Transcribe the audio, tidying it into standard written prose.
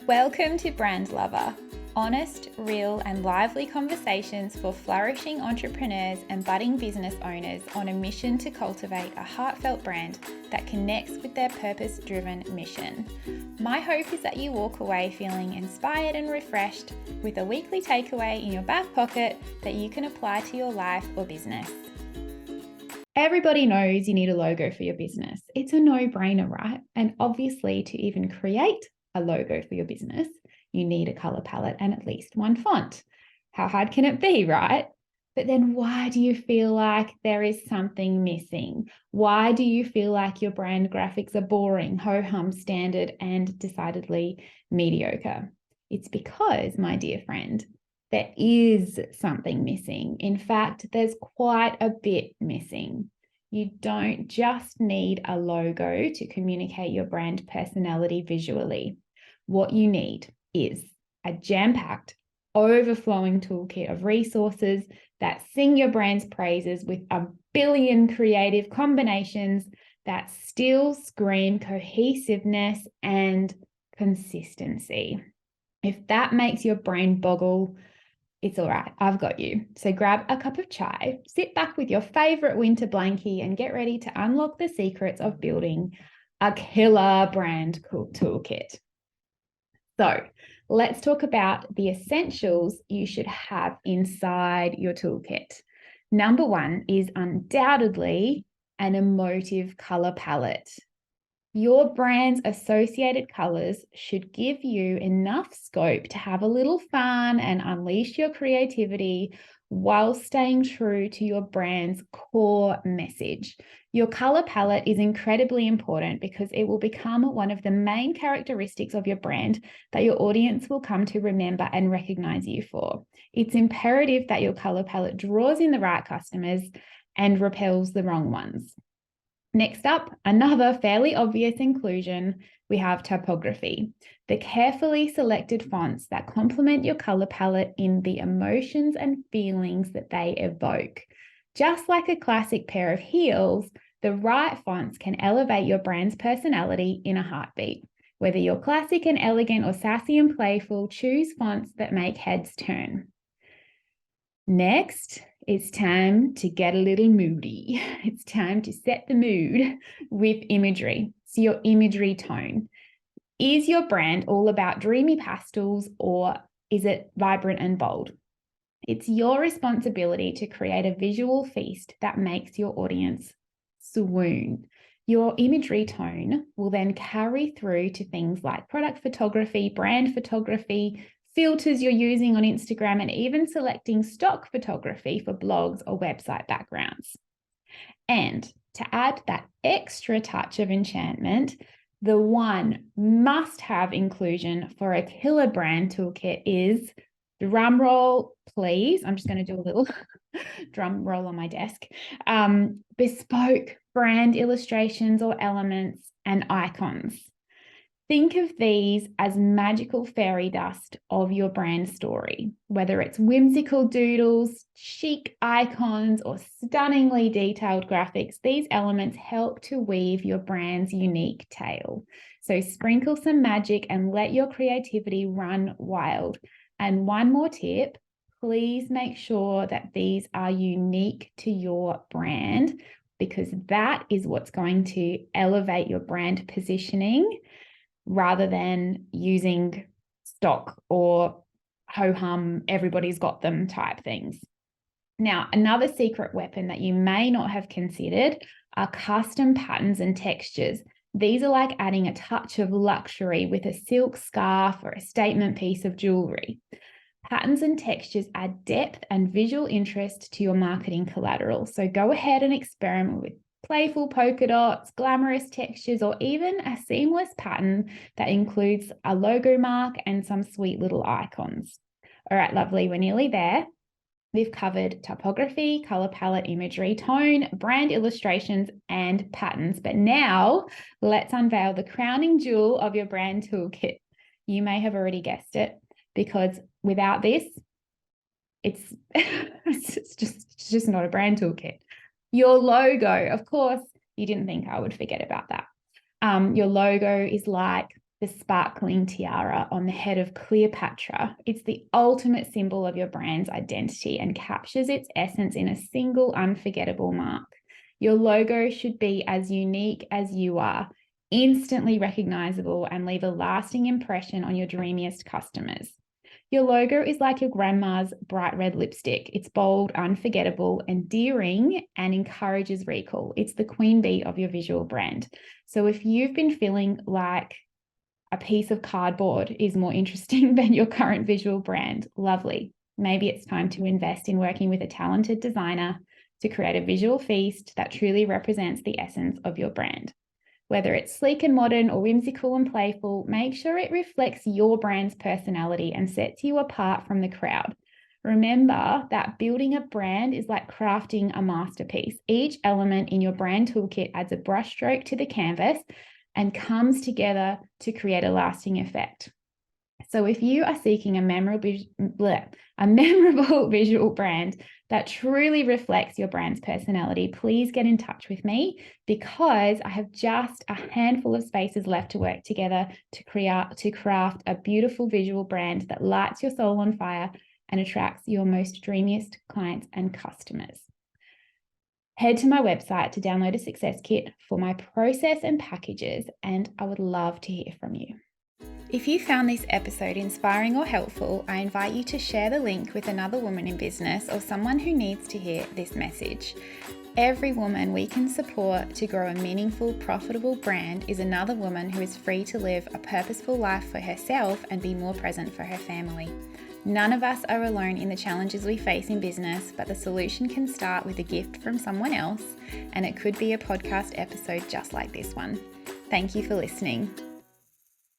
Welcome to Brand Lover, honest, real, and lively conversations for flourishing entrepreneurs and budding business owners on a mission to cultivate a heartfelt brand that connects with their purpose-driven mission. My hope is that you walk away feeling inspired and refreshed with a weekly takeaway in your back pocket that you can apply to your life or business. Everybody knows you need a logo for your business. It's a no-brainer, right? And obviously, to even create a logo for your business, you need a color palette and at least one font. How hard can it be, right? But then why do you feel like there is something missing? Why do you feel like your brand graphics are boring, ho-hum, standard, and decidedly mediocre? It's because, my dear friend, there is something missing. In fact, there's quite a bit missing. You don't just need a logo to communicate your brand personality visually. What you need is a jam-packed, overflowing toolkit of resources that sing your brand's praises with a billion creative combinations that still scream cohesiveness and consistency. If that makes your brain boggle, it's all right, I've got you. So grab a cup of chai, sit back with your favorite winter blankie, and get ready to unlock the secrets of building a killer brand toolkit. So let's talk about the essentials you should have inside your toolkit. Number one is undoubtedly an emotive color palette. Your brand's associated colors should give you enough scope to have a little fun and unleash your creativity while staying true to your brand's core message. Your color palette is incredibly important because it will become one of the main characteristics of your brand that your audience will come to remember and recognize you for. It's imperative that your color palette draws in the right customers and repels the wrong ones. Next up, another fairly obvious inclusion, we have typography, the carefully selected fonts that complement your color palette in the emotions and feelings that they evoke. Just like a classic pair of heels, the right fonts can elevate your brand's personality in a heartbeat. Whether you're classic and elegant or sassy and playful, choose fonts that make heads turn. Next, it's time to get a little moody. It's time to set the mood with imagery. So your imagery tone. Is your brand all about dreamy pastels or is it vibrant and bold? It's your responsibility to create a visual feast that makes your audience swoon. Your imagery tone will then carry through to things like product photography, brand photography, filters you're using on Instagram, and even selecting stock photography for blogs or website backgrounds. And to add that extra touch of enchantment, the one must-have inclusion for a killer brand toolkit is, drum roll, please. I'm just going to do a little drum roll on my desk. Bespoke brand illustrations or elements and icons. Think of these as magical fairy dust of your brand story. Whether it's whimsical doodles, chic icons, or stunningly detailed graphics, these elements help to weave your brand's unique tale. So sprinkle some magic and let your creativity run wild. And one more tip, please make sure that these are unique to your brand, because that is what's going to elevate your brand positioning, rather than using stock or ho-hum, everybody's got them type things. Now, another secret weapon that you may not have considered are custom patterns and textures. These are like adding a touch of luxury with a silk scarf or a statement piece of jewelry. Patterns and textures add depth and visual interest to your marketing collateral. So go ahead and experiment with playful polka dots, glamorous textures, or even a seamless pattern that includes a logo mark and some sweet little icons. All right, lovely, we're nearly there. We've covered typography, color palette, imagery, tone, brand illustrations, and patterns. But now let's unveil the crowning jewel of your brand toolkit. You may have already guessed it, because without this, it's just not a brand toolkit. Your logo, of course, you didn't think I would forget about that. Your logo is like the the sparkling tiara on the head of Cleopatra. It's the ultimate symbol of your brand's identity and captures its essence in a single unforgettable mark. Your logo should be as unique as you are, instantly recognizable, and leave a lasting impression on your dreamiest customers. Your logo is like your grandma's bright red lipstick. It's bold, unforgettable, endearing, and encourages recall. It's the queen bee of your visual brand. So if you've been feeling like a piece of cardboard is more interesting than your current visual brand, lovely. Maybe it's time to invest in working with a talented designer to create a visual feast that truly represents the essence of your brand. Whether it's sleek and modern or whimsical and playful, make sure it reflects your brand's personality and sets you apart from the crowd. Remember that building a brand is like crafting a masterpiece. Each element in your brand toolkit adds a brushstroke to the canvas and comes together to create a lasting effect. So if you are seeking a memorable visual brand that truly reflects your brand's personality, please get in touch with me, because I have just a handful of spaces left to work together to craft a beautiful visual brand that lights your soul on fire and attracts your most dreamiest clients and customers. Head to my website to download a success kit for my process and packages, and I would love to hear from you. If you found this episode inspiring or helpful, I invite you to share the link with another woman in business or someone who needs to hear this message. Every woman we can support to grow a meaningful, profitable brand is another woman who is free to live a purposeful life for herself and be more present for her family. None of us are alone in the challenges we face in business, but the solution can start with a gift from someone else, and it could be a podcast episode just like this one. Thank you for listening.